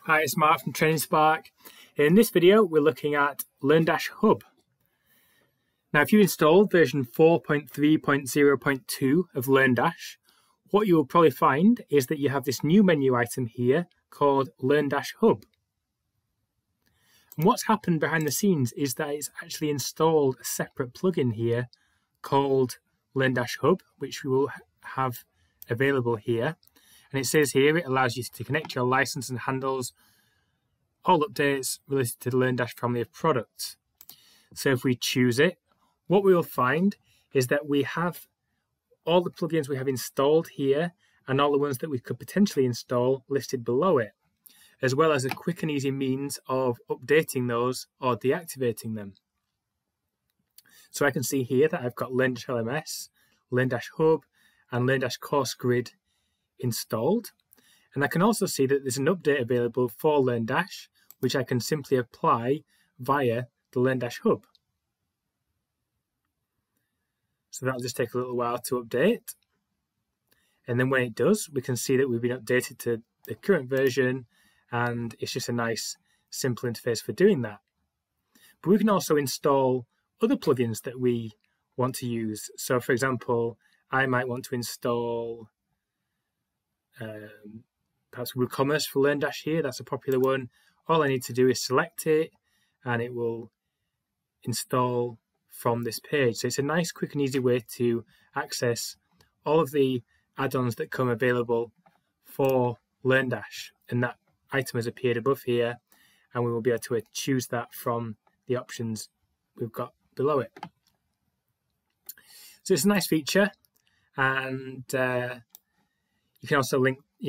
Hi, it's Mark from TrainingSpark. In this video, we're looking at LearnDash Hub. Now, if you install version 4.3.0.2 of LearnDash, what you will probably find is that you have this new menu item here called LearnDash Hub. And what's happened behind the scenes is that it's actually installed a separate plugin here called LearnDash Hub, which we will have available here. And it says here it allows you to connect your license and handles all updates related to the LearnDash family of products. So if we choose it, what we will find is that we have all the plugins we have installed here and all the ones that we could potentially install listed below it, as well as a quick and easy means of updating those or deactivating them. So I can see here that I've got LearnDash LMS, LearnDash Hub, and LearnDash Course Grid installed. And I can also see that there's an update available for LearnDash, which I can simply apply via the LearnDash Hub. So that'll just take a little while to update. And then when it does, we can see that we've been updated to the current version, and it's just a nice, simple interface for doing that. But we can also install other plugins that we want to use. So for example, I might want to install perhaps WooCommerce for LearnDash here. That's a popular one. All I need to do is select it and it will install from this page. So it's a nice, quick and easy way to access all of the add-ons that come available for LearnDash. And that item has appeared above here, and we will be able to choose that from the options we've got below it. So it's a nice feature, and you can also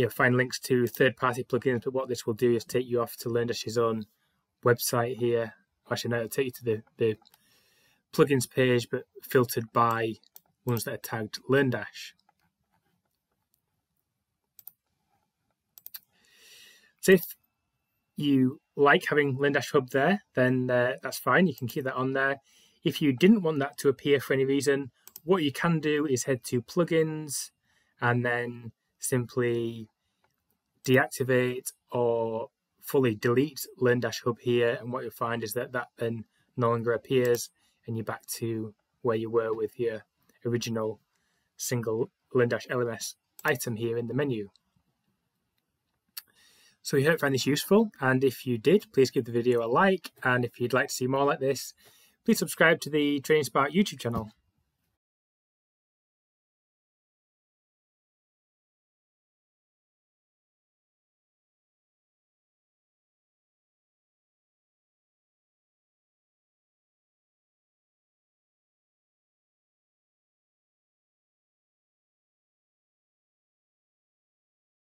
find links to third-party plugins, but what this will do is take you off to LearnDash's own website here. Actually, no, it'll take you to the plugins page, but filtered by ones that are tagged LearnDash. So if you like having LearnDash Hub there, then that's fine. You can keep that on there. If you didn't want that to appear for any reason, what you can do is head to plugins and then simply deactivate or fully delete LearnDash Hub here, and what you'll find is that that then no longer appears and you're back to where you were with your original single LearnDash LMS item here in the menu. So we hope you found this useful, and if you did, please give the video a like, and if you'd like to see more like this, please subscribe to the TrainingSpark YouTube channel.